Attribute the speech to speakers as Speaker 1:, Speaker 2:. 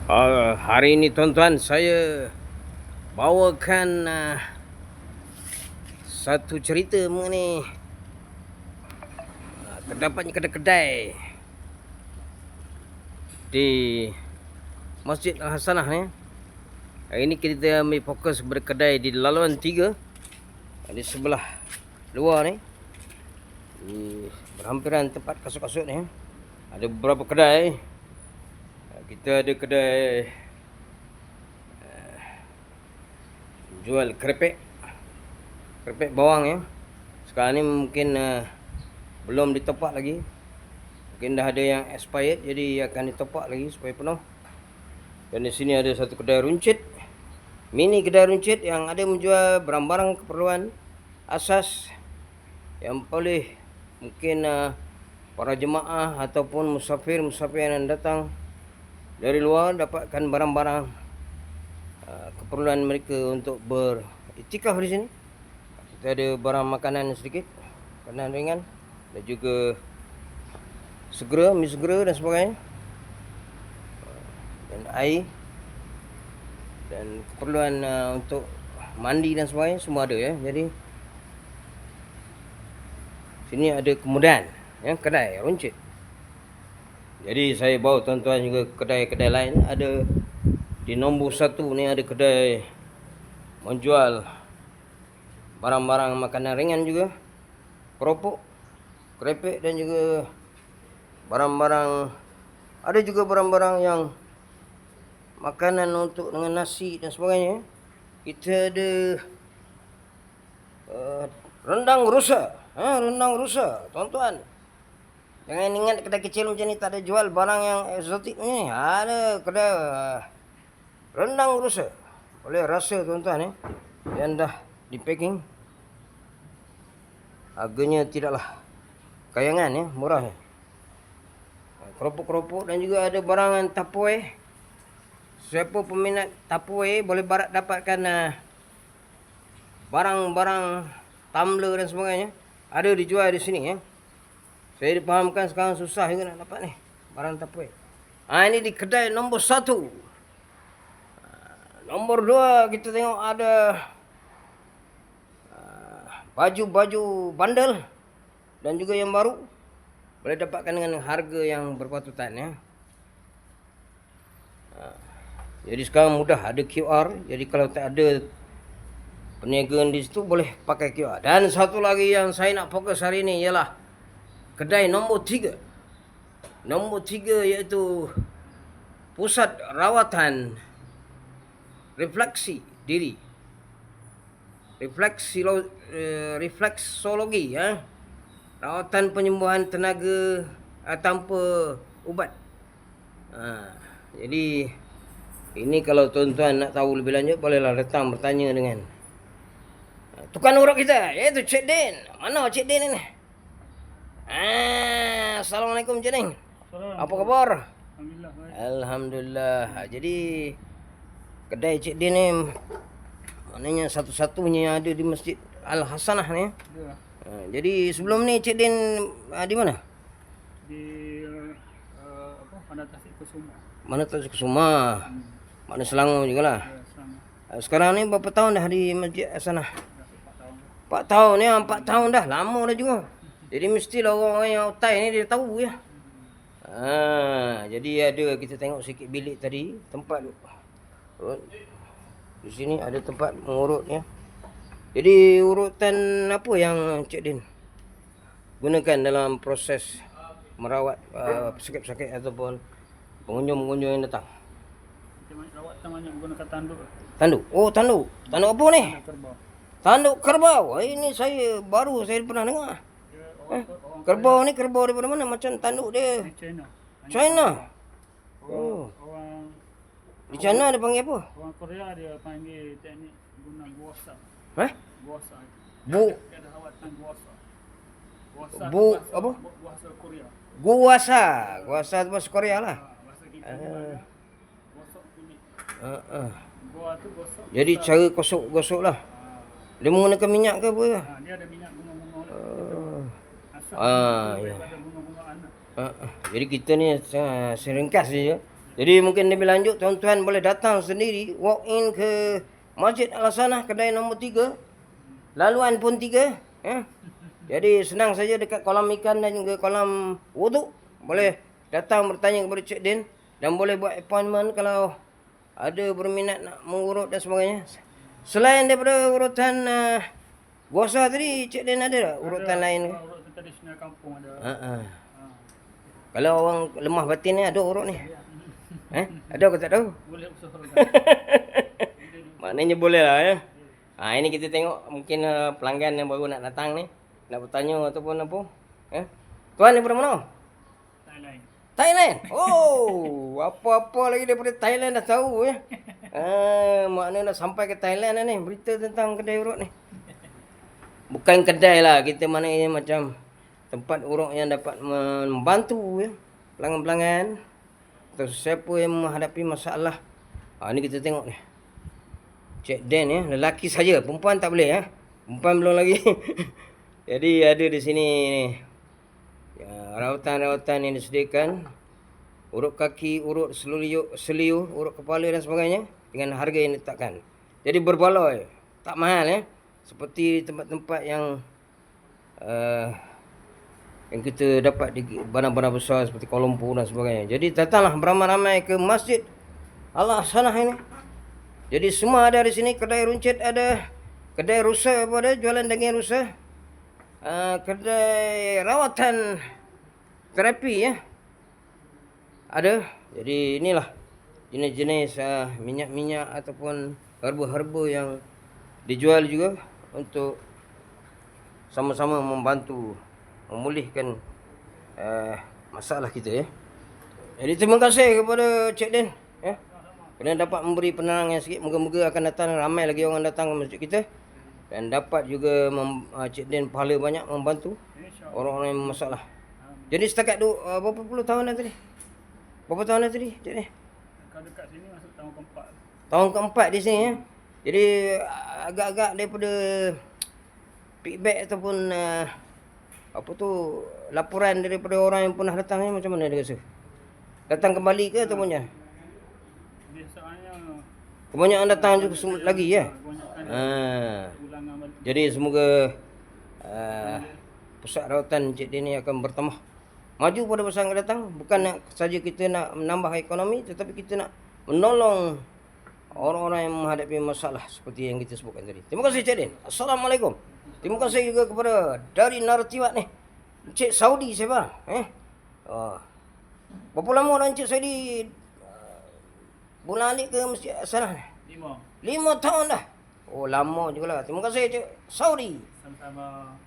Speaker 1: Hari ini tuan-tuan saya bawakan satu cerita mengenai terdapatnya kedai-kedai di Masjid Al-Hasanah ni. Hari ini kita ambil fokus berkedai di laluan 3 di sebelah luar ni. Di berhampiran tempat kasut-kasut ni. Ada beberapa kedai. Kita ada kedai jual kerepek bawang ya. Sekarang ni mungkin belum ditopak lagi. Mungkin dah ada yang expired, jadi akan ditopak lagi supaya penuh. Dan di sini ada satu kedai runcit, mini kedai runcit yang ada menjual barang-barang keperluan asas yang boleh mungkin para jemaah ataupun musafir yang datang dari luar dapatkan barang-barang keperluan mereka untuk beriktikaf di sini. Kita ada barang makanan sedikit, makanan ringan dan juga segera, mi segera dan sebagainya, dan air dan keperluan untuk mandi dan sebagainya semua ada ya. Jadi sini ada kemudahan ya, kedai runcit. Jadi saya bawa tuan-tuan juga kedai-kedai lain. Ada di nombor 1 ni ada kedai menjual barang-barang makanan ringan juga, keropok, kerepek dan juga barang-barang, ada juga barang-barang yang makanan untuk dengan nasi dan sebagainya. Kita ada rendang rusa. Rendang rusa, tuan-tuan. Jangan ingat kedai kecil macam ni tak ada jual barang yang eksotik ni. Ada kedai rendang rusa. Boleh rasa tuan-tuan yang dah di packing. Harganya tidaklah kayangan ya, murah ya. Keropok-keropok dan juga ada barangan tapoe. Siapa peminat tapoe boleh dapatkan barang-barang tumbler dan sebagainya. Ada dijual di sini ya. Saya dipahamkan sekarang susah juga nak dapat ni barang tapoe. Ini di kedai nombor 1. Nombor 2 kita tengok ada baju-baju bandel dan juga yang baru. Boleh dapatkan dengan harga yang berpatutan ya. Jadi sekarang mudah, ada QR. Jadi kalau tak ada perniagaan di situ boleh pakai QR. Dan satu lagi yang saya nak fokus hari ini ialah kedai nombor 3. Nombor 3 iaitu pusat rawatan refleksi diri. Refleksologi ya. Rawatan penyembuhan tenaga tanpa ubat. Jadi ini kalau tuan-tuan nak tahu lebih lanjut bolehlah datang bertanya dengan tukang urut kita, iaitu Cik Din. Mana Cik Din ini? Assalamualaikum Cik Din. Apa khabar?
Speaker 2: Alhamdulillah.
Speaker 1: Alhamdulillah. Jadi kedai Cik Din ni maknanya satu-satunya yang ada di Masjid Al-Hasanah ni.
Speaker 2: Ya.
Speaker 1: Jadi sebelum ni Cik Din di mana?
Speaker 2: Di Mana Tasik Kusuma.
Speaker 1: Mana Tasik Kusuma. Mana Selangor jugalah.
Speaker 2: Ya, sama.
Speaker 1: Sekarang ni berapa tahun dah di Masjid Al-Hasanah?
Speaker 2: 4 tahun.
Speaker 1: 4 tahun ya, 4 tahun dah, lama dah juga. Jadi mestilah orang-orang yang otai ni dia tahu ya. Jadi ada, kita tengok sikit bilik tadi, tempat urut. Di sini ada tempat mengurut ya. Jadi urutan apa yang Cik Din gunakan dalam proses merawat pesakit-pesakit ataupun pengunjung-pengunjung yang datang?
Speaker 2: Rawatan banyak menggunakan tanduk.
Speaker 1: Tanduk? Oh, tanduk. Tanduk apa ni?
Speaker 2: Tanduk kerbau.
Speaker 1: Tanduk kerbau. Ini saya pernah dengar. Kerbau ni kerbau daripada mana? Macam tanduk dia
Speaker 2: Di China.
Speaker 1: China.
Speaker 2: Oh. Orang
Speaker 1: Di China dia panggil apa?
Speaker 2: orang Korea dia panggil teknik guna guasa. Guasa.
Speaker 1: Bu
Speaker 2: Dia ada rawatan guasa. Guasa.
Speaker 1: apa?
Speaker 2: Guasa Korea.
Speaker 1: Guasa tu bahasa Korea lah.
Speaker 2: Bahasa kita gosok kulit. Gua tu gosok.
Speaker 1: Jadi cara gosok lah. Dia menggunakan minyak ke apa?
Speaker 2: Dia ada minyak bunga-bunga.
Speaker 1: Ya.
Speaker 2: Ada bunga-bunga anak.
Speaker 1: Jadi kita ni seringkas saja. Jadi mungkin lebih lanjut tuan-tuan boleh datang sendiri, walk in ke Masjid Al-Hasanah kedai nombor 3. Laluan pun 3, Jadi senang saja dekat kolam ikan dan juga kolam wuduk. Boleh datang bertanya kepada Cik Din dan boleh buat appointment kalau ada berminat nak mengurut dan sebagainya. Selain daripada urutan Gosa tadi, Cik Din ada tak urutan lain ke?
Speaker 2: Urutan tradisional kampung ada.
Speaker 1: Ha. Kalau orang lemah batin ni ada urut ni. Ada ke tak tahu?
Speaker 2: Boleh usahakan.
Speaker 1: Maknanya boleh lah ya. Ini kita tengok mungkin pelanggan yang baru nak datang ni. Nak bertanya ataupun apa. Tuan daripada mana?
Speaker 2: Thailand.
Speaker 1: Thailand. Oh, apa-apa lagi daripada Thailand dah tahu ya. Maknanya dah sampai ke Thailand dah ni. Berita tentang kedai urut ni. Bukan kedai lah. Kita maknanya macam tempat urut yang dapat membantu ya. Pelanggan-pelanggan. Atau siapa yang menghadapi masalah. Ni kita tengok ni. Cik Dan ya. Lelaki saja. Perempuan tak boleh ya. Perempuan belum lagi. Jadi ada di sini ni. Rawatan-rawatan yang disediakan. Urut kaki, urut seliu, urut kepala dan sebagainya. Dengan harga yang ditetapkan. Jadi berbaloi. Tak mahal ya. Seperti tempat-tempat yang kita dapat di bandar-bandar besar seperti Kuala Lumpur dan sebagainya. Jadi datanglah beramai-ramai ke Masjid Al-Hasanah ini. Jadi semua ada di sini. Kedai runcit ada. Kedai rusa pun ada. Jualan daging rusa. Kedai rawatan terapi ya. Ada. Jadi inilah jenis-jenis minyak-minyak ataupun herba-herba yang dijual juga untuk sama-sama membantu memulihkan masalah kita ya. Jadi terima kasih kepada Cik Din ya. Kerana dapat memberi penerangan sikit. Moga-moga akan datang ramai lagi orang datang ke masjid kita dan dapat juga Cik Din pahala banyak membantu orang-orang yang bermasalah. Jadi setakat berapa puluh tahun dah tadi? Berapa tahun dah tadi Cik Din?
Speaker 2: Kalau dekat sini masuk tahun keempat.
Speaker 1: Tahun keempat di sini ya. Jadi agak-agak daripada feedback ataupun laporan daripada orang yang pernah datang ni macam mana dia rasa? Datang kembali ke ataupun macam?
Speaker 2: Biasanya
Speaker 1: Kebanyakan datang juga lagi ya.
Speaker 2: ulangan balik.
Speaker 1: Jadi semoga pusat rawatan Cik Din ni akan bertambah maju pada masa yang akan datang. Bukan nak saja kita nak menambah ekonomi, tetapi kita nak menolong orang-orang yang menghadapi masalah seperti yang kita sebutkan tadi. Terima kasih Cik Din. Assalamualaikum. Terima kasih juga kepada dari Naratiwat ni. Encik Saudi saya bang. Berapa lama dah Encik Saudi bolak-alik ke Masjid Al-Hasanah ni?
Speaker 2: 5.
Speaker 1: 5 tahun dah. Oh lama jugalah. Terima kasih Encik Saudi.
Speaker 2: Sama-sama.